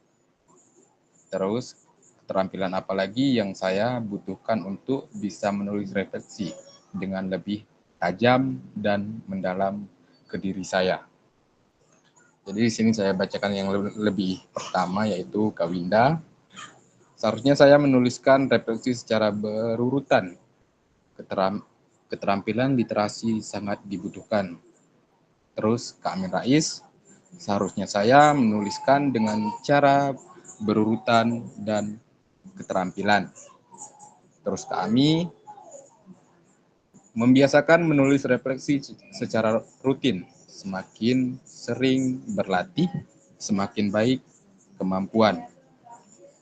Terus, keterampilan apa lagi yang saya butuhkan untuk bisa menulis refleksi dengan lebih tajam dan mendalam ke diri saya? Jadi di sini saya bacakan yang lebih pertama, yaitu Kak Winda. Seharusnya saya menuliskan refleksi secara berurutan. Keterampilan literasi sangat dibutuhkan. Terus Kak Amin Rais, seharusnya saya menuliskan dengan cara berurutan dan keterampilan. Terus Kak Ami, membiasakan menulis refleksi secara rutin. Semakin sering berlatih, semakin baik kemampuan.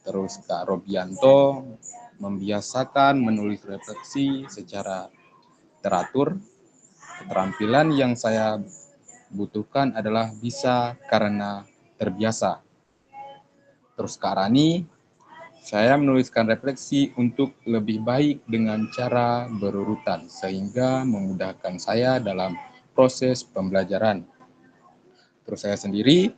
Terus Kak Robianto, membiasakan menulis refleksi secara teratur. Keterampilan yang saya butuhkan adalah bisa karena terbiasa. Terus Kak Rani, saya menuliskan refleksi untuk lebih baik dengan cara berurutan, sehingga memudahkan saya dalam proses pembelajaran. Terus saya sendiri,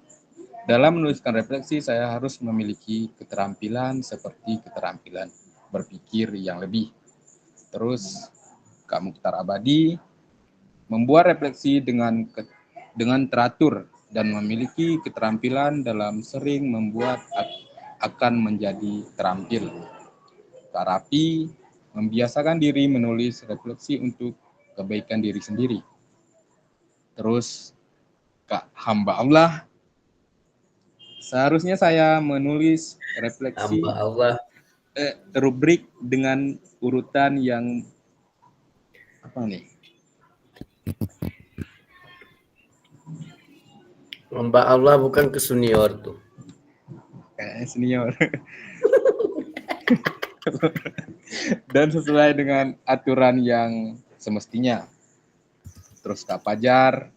dalam menuliskan refleksi, saya harus memiliki keterampilan seperti keterampilan berpikir yang lebih. Terus Kak Mukhtar Abadi, membuat refleksi dengan teratur dan memiliki keterampilan dalam sering membuat akan menjadi terampil. Kak Rapi, membiasakan diri menulis refleksi untuk kebaikan diri sendiri. Terus Kak Hamba Allah, seharusnya saya menulis refleksi Hamba Allah. Rubrik dengan urutan yang apa nih? Hamba Allah bukan ke senior tuh. Kayaknya senior. Dan sesuai dengan aturan yang semestinya. Terus Kak Fajar,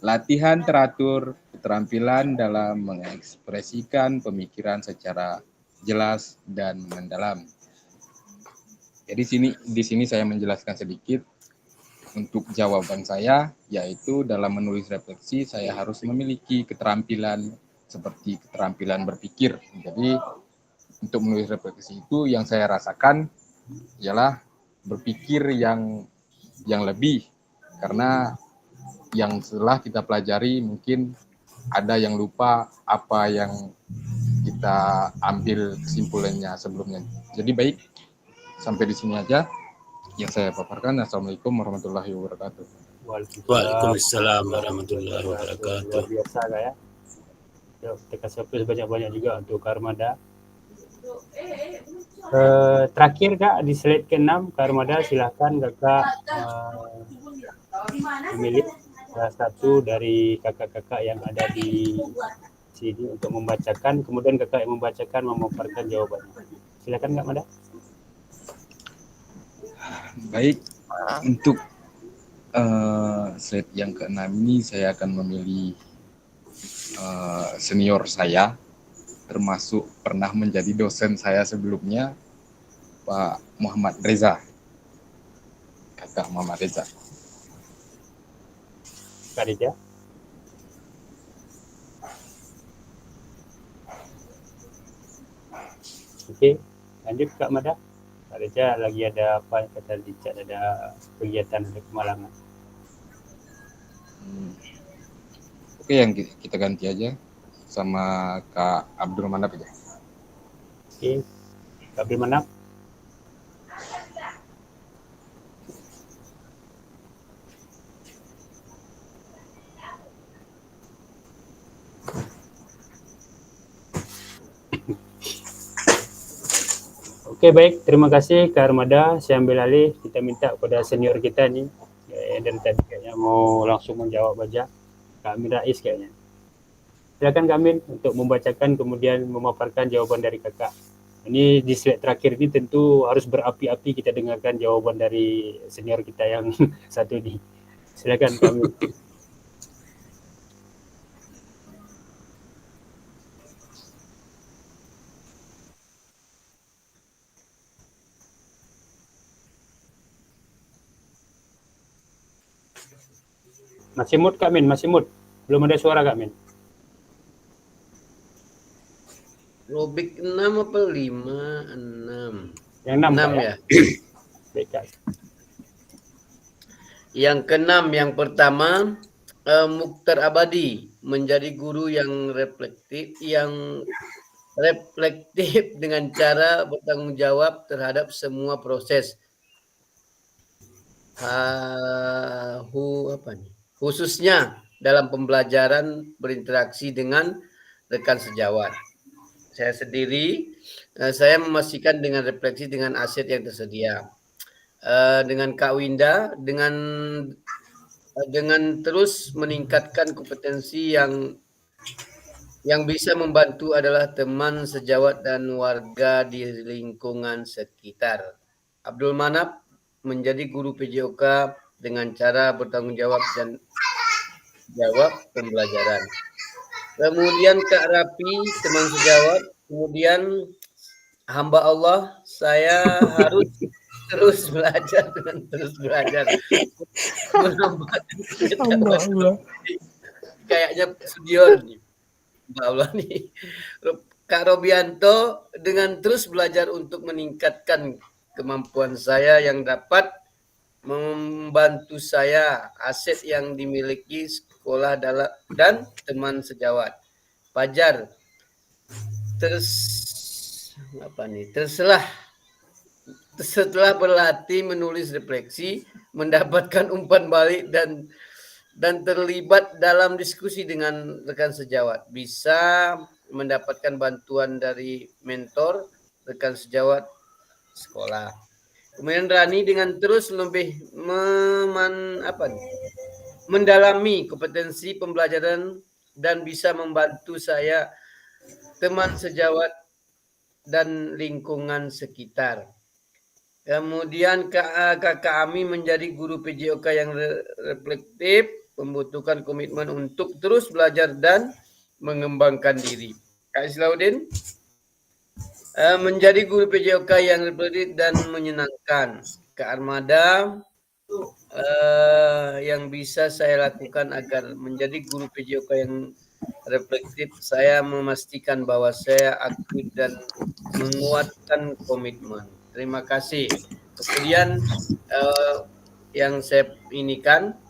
latihan teratur, keterampilan dalam mengekspresikan pemikiran secara jelas dan mendalam. Jadi di sini saya menjelaskan sedikit untuk jawaban saya, yaitu dalam menulis refleksi saya harus memiliki keterampilan seperti keterampilan berpikir. Jadi untuk menulis refleksi itu yang saya rasakan ialah berpikir yang lebih, karena yang setelah kita pelajari mungkin ada yang lupa apa yang kita ambil kesimpulannya sebelumnya. Jadi baik, sampai di sini aja yang saya paparkan. Assalamualaikum warahmatullahi wabarakatuh. Waalaikumsalam warahmatullahi wabarakatuh. Luar biasa Kak ya. Kita kasih aplaus banyak-banyak juga untuk Kak Armada. Terakhir Kak, di slide ke-6 Kak Armada, silakan Kakak memilih salah satu dari kakak-kakak yang ada di sini untuk membacakan, kemudian kakak yang membacakan memaparkan jawabannya. Silakan Kak Armada. Baik, untuk slide yang ke-6 ini saya akan memilih senior saya, termasuk pernah menjadi dosen saya sebelumnya, Pak Muhammad Reza. Kakak Muhammad Reza. Kak Reza. Oke, lanjut Kak Mada. Kak Reza lagi ada apa kata di chat, ada kegiatan, ada kemalangan. Oke, yang kita ganti aja sama Kak Abdul Manap aja. Oke, Kak Abdul Manap. Oke, baik. Terima kasih Kak Armada. Saya ambil alih. Kita minta kepada senior kita nih. Dari tadi kayaknya mau langsung menjawab aja. Kak Amin Rais kayaknya. Silakan Kak Amin untuk membacakan kemudian memaparkan jawaban dari kakak. Ini di slide terakhir ini tentu harus berapi-api kita dengarkan jawaban dari senior kita yang satu ini. Silakan Kak Amin. Masih mood Kak Min, masih mood. Belum ada suara Kak Min. Rubik 6 apa 5? 6. Yang 6 6 Kak, ya. Baik Kak. Yang keenam, yang pertama, Mukhtar Abadi menjadi guru yang reflektif dengan cara bertanggung jawab terhadap semua proses. Khususnya dalam pembelajaran berinteraksi dengan rekan sejawat. Saya sendiri, saya memastikan dengan refleksi dengan aset yang tersedia. Dengan Kak Winda, dengan terus meningkatkan kompetensi yang bisa membantu adalah teman sejawat dan warga di lingkungan sekitar. Abdul Manap menjadi guru PJOK dengan cara bertanggung jawab dan jawab pembelajaran. Kemudian Kak Rapi, teman sejawat. Kemudian hamba Allah, saya harus terus belajar dan terus belajar. Hamba Allah. Kayaknya Sudior nih. Hamba Allah nih. Kak Robianto dengan terus belajar untuk meningkatkan kemampuan saya yang dapat membantu saya, aset yang dimiliki sekolah dan teman sejawat. Fajar setelah berlatih menulis refleksi, mendapatkan umpan balik dan terlibat dalam diskusi dengan rekan sejawat, bisa mendapatkan bantuan dari mentor rekan sejawat sekolah. Kemudian Rani dengan terus lebih mendalami kompetensi pembelajaran dan bisa membantu saya, teman sejawat dan lingkungan sekitar. Kemudian Kakak Ami menjadi guru PJOK yang reflektif, membutuhkan komitmen untuk terus belajar dan mengembangkan diri. Kak Islaudin menjadi guru PJOK yang reflektif dan menyenangkan. Kak Armada yang bisa saya lakukan agar menjadi guru PJOK yang reflektif, saya memastikan bahwa saya aktif dan menguatkan komitmen. Terima kasih. Kemudian yang saya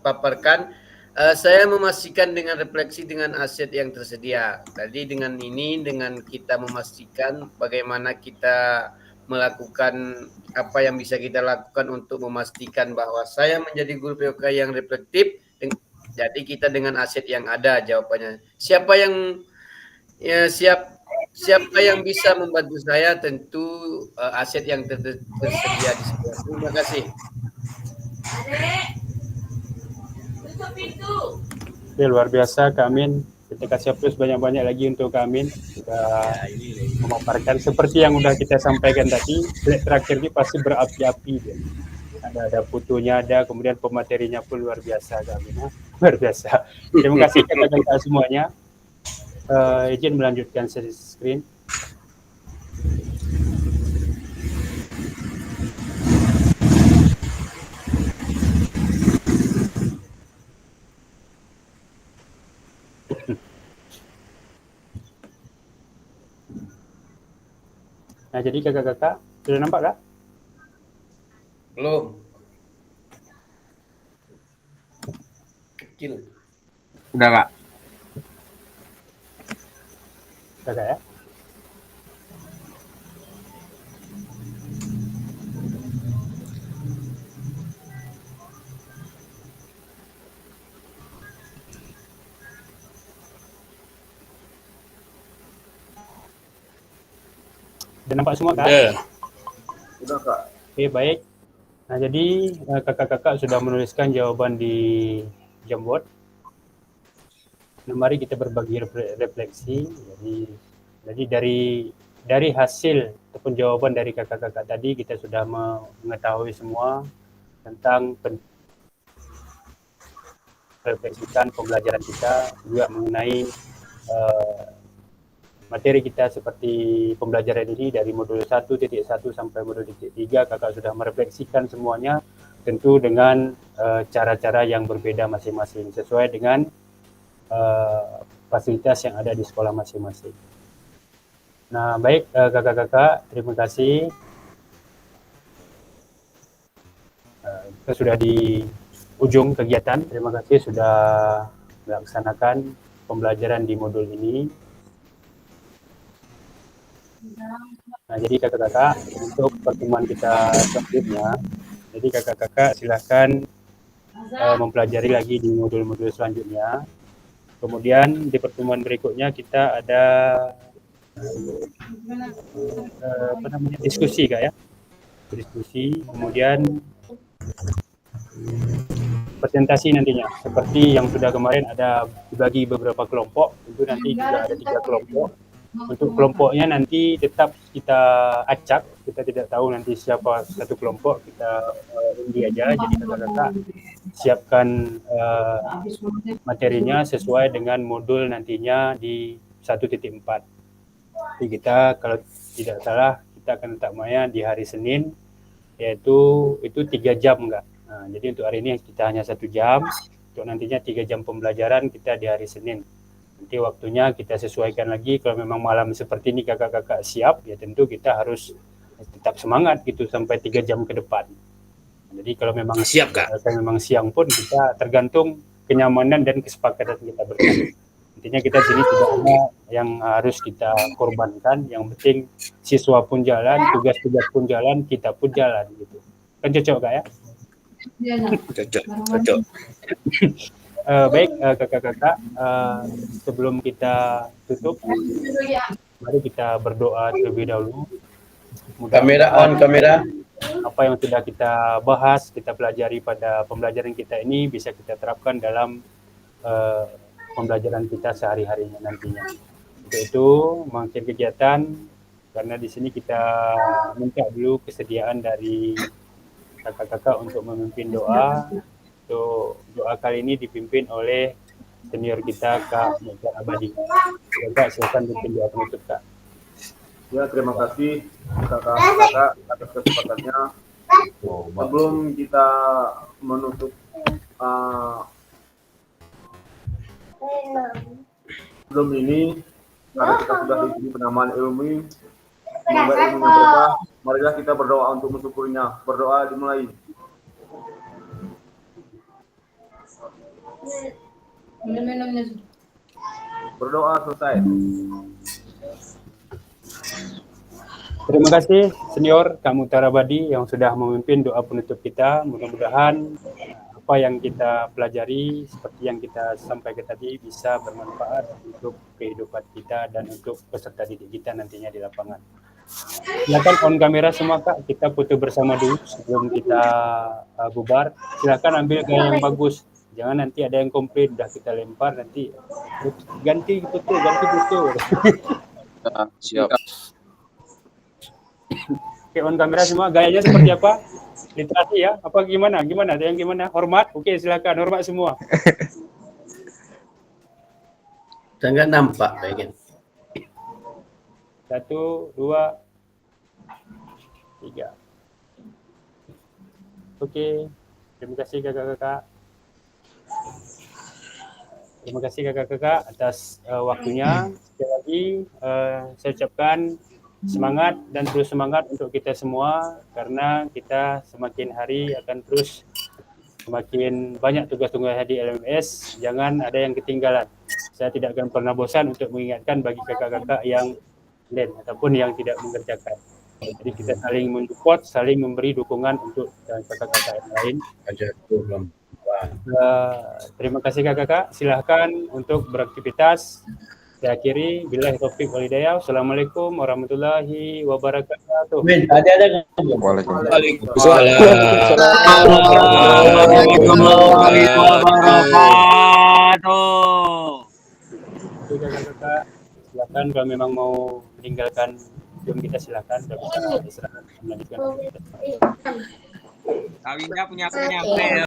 paparkan, saya memastikan dengan refleksi dengan aset yang tersedia. Tadi dengan kita memastikan bagaimana kita melakukan apa yang bisa kita lakukan untuk memastikan bahwa saya menjadi guru PJOK yang reflektif. Jadi kita dengan aset yang ada jawabannya. Siapa yang bisa membantu saya, tentu aset yang tersedia di sekolah. Terima kasih. Oke, luar biasa Kak Amin. Kita kasih aplaus banyak-banyak lagi untuk Kak Amin. Sudah memaparkan seperti yang udah kita sampaikan tadi. Slide terakhir ini pasti berapi-api. Ada fotonya, ada, kemudian pematerinya pun luar biasa Kak Amin. Luar biasa. Terima kasih kakak-kakak semuanya. Izin melanjutkan screen. Nah, jadi kakak-kakak sudah nampak kah? Belum. Kecil. Udah Kak. Kakak ya? Sudah nampak semua kan? Sudah Kak. Oke, baik. Nah, jadi kakak-kakak sudah menuliskan jawaban di Jamboard. Nah, mari kita berbagi refleksi. Jadi dari hasil ataupun jawaban dari kakak-kakak tadi kita sudah mengetahui semua tentang refleksikan pembelajaran kita, juga mengenai materi kita seperti pembelajaran ini dari modul 1.1 sampai modul 3. Kakak sudah merefleksikan semuanya, tentu dengan cara-cara yang berbeda masing-masing sesuai dengan fasilitas yang ada di sekolah masing-masing. Nah, baik kakak-kakak, terima kasih. Kita sudah di ujung kegiatan. Terima kasih sudah melaksanakan pembelajaran di modul ini. Nah, jadi kakak-kakak, untuk pertemuan kita selanjutnya, jadi kakak-kakak silakan mempelajari lagi di modul-modul selanjutnya. Kemudian di pertemuan berikutnya kita ada diskusi Kak ya. Diskusi, kemudian presentasi nantinya. Seperti yang sudah kemarin ada dibagi beberapa kelompok, itu nanti juga ada 3 kelompok. Untuk kelompoknya nanti tetap kita acak, kita tidak tahu nanti siapa satu kelompok, kita undi aja. Jadi kakak-kakak siapkan materinya sesuai dengan modul nantinya di 1.4. Jadi kita kalau tidak salah kita akan tetap maya di hari Senin, yaitu itu 3 jam enggak. Nah, jadi untuk hari ini kita hanya 1 jam, untuk nantinya 3 jam pembelajaran kita di hari Senin. Nanti waktunya kita sesuaikan lagi, kalau memang malam seperti ini kakak-kakak siap, ya tentu kita harus tetap semangat gitu sampai 3 jam ke depan. Jadi kalau memang siap Kak, kalau memang siang pun kita tergantung kenyamanan dan kesepakatan kita bersama. Intinya kita sini tidak ada yang harus kita korbankan, yang penting siswa pun jalan, tugas-tugas pun jalan, kita pun jalan gitu. Kan cocok Kak ya? Cocok. Baik kakak-kakak, sebelum kita tutup, mari kita berdoa terlebih dahulu. Kamera on, kamera. Apa yang sudah kita bahas, kita pelajari pada pembelajaran kita ini bisa kita terapkan dalam pembelajaran kita sehari-harinya nantinya. Untuk itu, mengakhiri kegiatan, karena di sini kita minta dulu kesediaan dari kakak-kakak untuk memimpin doa. Untuk doa kali ini dipimpin oleh senior kita Kak Mokhtar Abadi. Kak, silakan pimpin doa penutup Kak. Ya, terima kasih kakak-kakak atas kesempatannya. Sebelum kita menutup sebelum ini, karena kita sudah diberi penamaan ilmu, semoga ilmu berkah. Marilah kita berdoa untuk mensyukurinya. Berdoa dimulai. Berdoa selesai. Terima kasih senior Kak Mokhtar Abadi yang sudah memimpin doa penutup kita. Mudah-mudahan apa yang kita pelajari seperti yang kita sampaikan tadi bisa bermanfaat untuk kehidupan kita dan untuk peserta didik kita nantinya di lapangan. Silakan on kamera semua Kak, kita foto bersama dulu sebelum kita bubar. Silakan ambil gaya yang bagus. Jangan nanti ada yang komplain udah kita lempar nanti ganti foto. Siap. Oke, on kamera semua, gayanya seperti apa? Literasi ya? Apa gimana? Ada yang gimana? Hormat? Oke, silakan. Hormat semua. Sangat nampak, baik. 1, 2, 3. Oke, terima kasih kakak-kakak. Terima kasih kakak-kakak atas waktunya. Sekali lagi saya ucapkan semangat dan terus semangat untuk kita semua, karena kita semakin hari akan terus semakin banyak tugas-tugas di LMS. Jangan ada yang ketinggalan. Saya tidak akan pernah bosan untuk mengingatkan bagi kakak-kakak yang lain ataupun yang tidak mengerjakan. Jadi kita saling mensupport, saling memberi dukungan untuk kakak-kakak yang lain. Terima kasih kakak-kakak. Silahkan untuk beraktivitas. Saya akhiri, billahi taufiq wal hidayah. Assalamualaikum warahmatullahi wabarakatuh. Tadi ada Warahmatullahi wabarakatuh. Oke, kakak-kakak, silakan kalau memang mau meninggalkan Zoom kita silakan. Kita bisa melanjutkan. Kak Winda punya penyampaian.